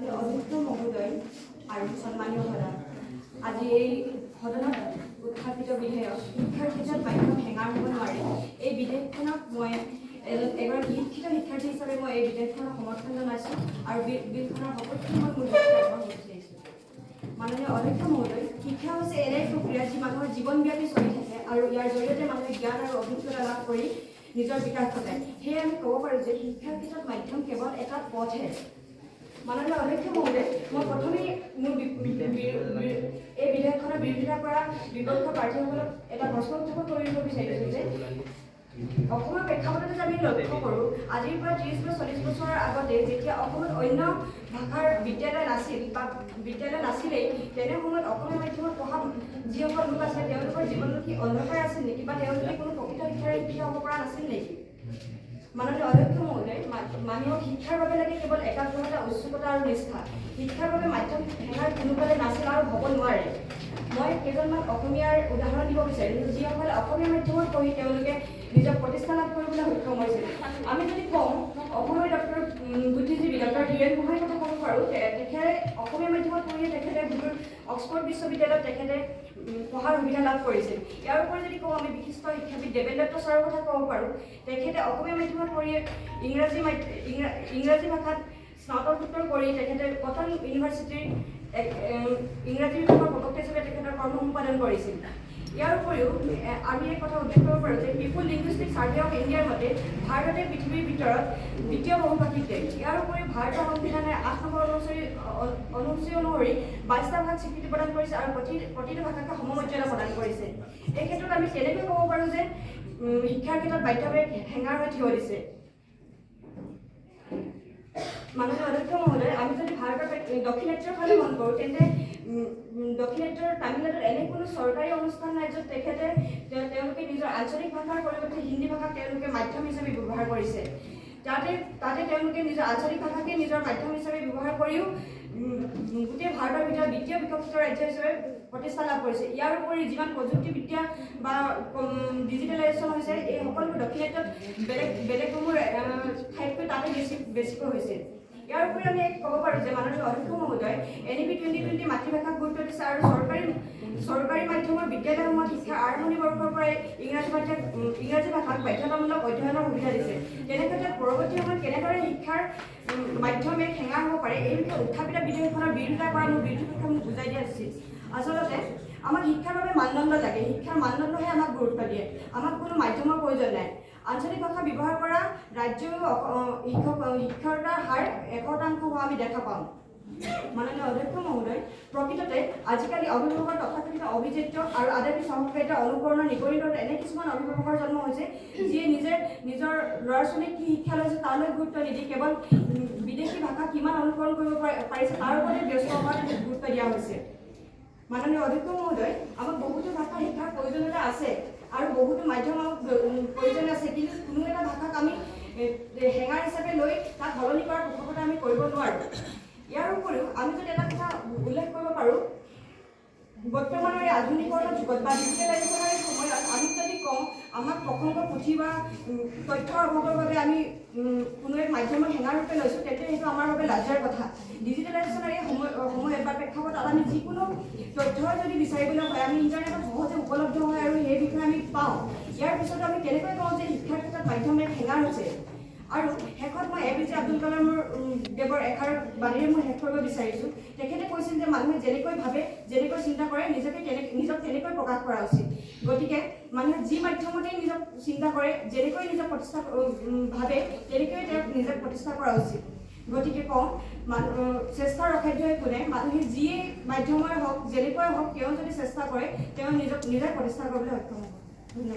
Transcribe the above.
মাননীয় অধ্যক্ষ মহোদয় আৰু সন্মানীয় সদন, আজি এই সদনত উত্থাপিত বিধেয়ক শিক্ষাৰ ক্ষেত্ৰত মাধ্যম হেঙাৰ হ'ব নোৱাৰে এই বিধেয়কখনক মই এগৰাকী শিক্ষিত শিক্ষাৰ্থী হিচাপে মই এই বিধেয়কখনক সমৰ্থন জনাইছোঁ আৰু বিলখনৰ সকলোখিনি মই মূল্য আগবঢ়াব বিচাৰিছোঁ। মাননীয় অধ্যক্ষ মহোদয়, শিক্ষা হৈছে এনে এক প্ৰক্ৰিয়া যি মানুহৰ জীৱনব্যাপী চলি থাকে আৰু ইয়াৰ জৰিয়তে মানুহে জ্ঞান আৰু অভিজ্ঞতা লাভ কৰি নিজৰ বিকাশ ঘটায়। সেয়ে আমি ক'ব পাৰোঁ যে শিক্ষাৰ ক্ষেত্ৰত মাধ্যম কেৱল এটা পথহে। মাননীয় অধ্যক্ষ মহোদয়, মই প্ৰথমেই মোৰ এই বিধেয়কখনৰ বিৰোধিতা কৰা বিপক্ষ প্ৰাৰ্থীসকলক এটা প্ৰশ্ন উত্থাপন কৰিব বিচাৰিছোঁ যে অসমৰ প্ৰেক্ষাপটত যদি আমি লক্ষ্য কৰোঁ, আজিৰ পৰা 30 বা 40 বছৰৰ আগতে যেতিয়া অসমত অন্য ভাষাৰ বিদ্যালয় নাছিল বা বিদ্যালয় নাছিলেই, তেনে সময়ত অসমীয়া মাধ্যমত পঢ়া যিসকল লোক আছে তেওঁলোকৰ জীৱনত কি অন্ধকাৰ আছিল নেকি বা তেওঁলোকে কোনো প্ৰকৃত শিক্ষা হ'ব পৰা নাছিল নেকি? মাননীয় অধ্যক্ষ মহোদয়, মানুহক শিক্ষাৰ বাবে লাগে কেৱল একাগ্ৰতা, উৎসুকতা আৰু নিষ্ঠা। শিক্ষাৰ বাবে মাধ্যম হেঙাৰ কোনোকালে নাছিল আৰু হ'ব নোৱাৰে। মই কেইজনমান অসমীয়াৰ উদাহৰণ দিব বিচাৰিছোঁ যিসকলে অসমীয়া মাধ্যমত পঢ়ি তেওঁলোকে নিজৰ প্ৰতিষ্ঠা লাভ কৰিবলৈ সক্ষম হৈছিল। আমি যদি কওঁ অসমৰ ডক্টৰ বুদ্ধিজীৱী ডক্টৰ হীৰেণ গোহাঁইৰ কথা ক'ব পাৰোঁ, তেখেতে অসমীয়া মাধ্যমত পঢ়িয়ে তেখেতে অক্সফৰ্ড বিশ্ববিদ্যালয়ত তেখেতে পঢ়াৰ সুবিধা লাভ কৰিছিল। ইয়াৰ উপৰি যদি কওঁ আমি বিশিষ্ট শিক্ষাবিদ দেৱেন দত্ত ছাৰৰ কথা ক'ব পাৰোঁ, তেখেতে অসমীয়া মাধ্যমত পঢ়িয়ে ইংৰাজী ভাষাত স্নাতকোত্তৰ কৰি তেখেতে কটন ইউনিভাৰ্চিটিৰ ইংৰাজী বিভাগৰ প্ৰবক্তা হিচাপে তেখেতৰ কৰ্ম সম্পাদন কৰিছিল। ইয়াৰ উপৰিও আমি এই কথা উল্লেখ কৰিব পাৰোঁ যে পিপুল লিংগুইষ্টিক ছাৰ্ভে অফ ইণ্ডিয়াৰ মতে ভাৰততে পৃথিৱীৰ ভিতৰত দ্বিতীয় বহুভাষিক দেশ। ইয়াৰ উপৰি ভাৰতৰ সংবিধানে 8 নম্বৰ অনুসূচী অনুসৰি 22টা ভাষাক স্বীকৃতি প্ৰদান কৰিছে আৰু প্ৰতিটো ভাষাকে সমমৰ্যাদা প্ৰদান কৰিছে। এই ক্ষেত্ৰত আমি কেনেকৈ ক'ব পাৰোঁ যে শিক্ষাৰ ক্ষেত্ৰত মাধ্যমে হেঙাৰ হৈ থিয় দিছে? মাননীয় অধ্যক্ষ মহোদয়, আমি যদি ভাৰতৰ দক্ষিণাত্যৰ ফালে মন কৰোঁ, তেন্তে দক্ষিণাত্যৰ তামিলনাডুত এনে কোনো চৰকাৰী অনুষ্ঠান নাই য'ত তেওঁলোকে নিজৰ আঞ্চলিক ভাষাৰ পৰিৱৰ্তে হিন্দী ভাষাক তেওঁলোকে মাধ্যম হিচাপে ব্যৱহাৰ কৰিছে। তাতে তেওঁলোকে নিজৰ আঞ্চলিক ভাষাকে নিজৰ মাধ্যম হিচাপে ব্যৱহাৰ কৰিও গোটেই ভাৰতৰ ভিতৰত দ্বিতীয় বিকশিত ৰাজ্য হিচাপে প্ৰতিষ্ঠা লাভ কৰিছে। ইয়াৰ উপৰি যিমান প্ৰযুক্তিবিদ্যা বা ডিজিটেলাইজেশ্যন হৈছে, এই সকলোবোৰ দক্ষিণাত্যত বেলেগসমূহ ঠাইতকৈ তাতে বেছিকৈ হৈছে। ইয়াৰ উপৰি আমি ক'ব পাৰোঁ যে মাননীয় অধ্যক্ষ মহোদয় NEP 2020 মাতৃভাষাক গুৰুত্ব দিছে আৰু চৰকাৰী মাধ্যমৰ বিদ্যালয়সমূহত শিক্ষাৰ আৰম্ভণি বৰ্ষৰ পৰাই ইংৰাজী ভাষাক বাধ্যতামূলক অধ্যয়নৰ সুবিধা দিছে। তেনে ক্ষেত্ৰত পৰৱৰ্তী সময়ত কেনেদৰে শিক্ষাৰ মাধ্যমে হেঙাৰ হ'ব পাৰে এই বিষয়ে উত্থাপিত বিধেয়কখনৰ বিৰোধিতা কৰা মোৰ বিৰোধিতা মোক বুজাই দিয়া উচিত। আচলতে আমাক শিক্ষাৰ বাবে মানদণ্ড লাগে, শিক্ষাৰ মানদণ্ডহে আমাক গুৰুত্ব দিয়ে, আমাক কোনো মাধ্যমৰ প্ৰয়োজন নাই। আঞ্চলিক ভাষা ব্যৱহাৰ কৰা ৰাজ্যও শিক্ষকতাৰ হাৰ 100% হোৱা আমি দেখা পাওঁ। মাননীয় অধ্যক্ষ মহোদয়, প্ৰকৃততে আজিকালি অভিভাৱকৰ তথাকথিত অভিজাত্য আৰু আদাবী সহকাৰিতা অনুকৰণৰ নিগৰিত এনে কিছুমান অভিভাৱকৰ জন্ম হৈছে যিয়ে নিজৰ ল'ৰা ছোৱালীক কি শিক্ষা লৈছে তালৈ গুৰুত্ব নিদি কেৱল বিদেশী ভাষা কিমান অনুকৰণ কৰিব পাৰিছে তাৰ ওপৰতে ব্যস্ত হোৱাত গুৰুত্ব দিয়া হৈছে। মাননীয় অধ্যক্ষ মহোদয়, আমাক বহুতো ভাষা শিক্ষাৰ প্ৰয়োজনীয়তা আছে আৰু বহুতো মাধ্যমৰ প্ৰয়োজন আছে, কিন্তু কোনো এটা ভাষাক আমি হেঙাৰ হিচাপে লৈ তাক সলনি কৰাৰ পোষকতা আমি কৰিব নোৱাৰোঁ। ইয়াৰ উপৰিও আমি যদি এটা কথা উল্লেখ কৰিব পাৰোঁ, বৰ্তমানৰ এই আধুনিকৰণৰ যুগত বা ডিজিটেলাইজেশ্যনৰ সময়ত আমি যদি কওঁ আমাক প্ৰসংগ পুথি বা তথ্যৰ অভাৱৰ বাবে আমি কোনো এক মাধ্যমৰ হেঙাৰ ৰূপে লৈছোঁ, তেন্তে সেইটো আমাৰ বাবে লজ্জাৰ কথা। ডিজিটেলাইজেশ্যনৰ এই সময়ত বা প্ৰেক্ষাপটত আমি যিকোনো তথ্য যদি বিচাৰিবলৈ হয় আমি ইণ্টাৰনেটত সহজে উপলব্ধ হয় আৰু সেই বিষয়ে আমি পাওঁ। ইয়াৰ পিছত আমি কেনেকৈ কওঁ যে শিক্ষাৰ ক্ষেত্ৰত মাধ্যমে হেঙাৰ হৈছে? আৰু শেষত মই APJ আব্দুল কালাম দেৱৰ এষাৰ বাণীৰে মই শেষ কৰিব বিচাৰিছোঁ। তেখেতে কৈছিল যে মানুহে যেনেকৈ ভাবে, যেনেকৈ চিন্তা কৰে নিজক তেনেকৈ প্ৰকাশ কৰা উচিত। গতিকে মানুহে যি মাধ্যমতে নিজক চিন্তা কৰে, যেনেকৈ নিজক প্ৰতিষ্ঠা ভাবে তেনেকৈ তেওঁক নিজক প্ৰতিষ্ঠা কৰা উচিত। গতিকে কওঁ চেষ্টাৰ অসাধ্যই কোনে, মানুহে যিয়ে মাধ্যমৰে হওক যেনেকুৱাই হওক তেওঁ যদি চেষ্টা কৰে তেওঁ নিজে প্ৰতিষ্ঠা কৰিবলৈ সক্ষম হ'ব। ধন্যবাদ।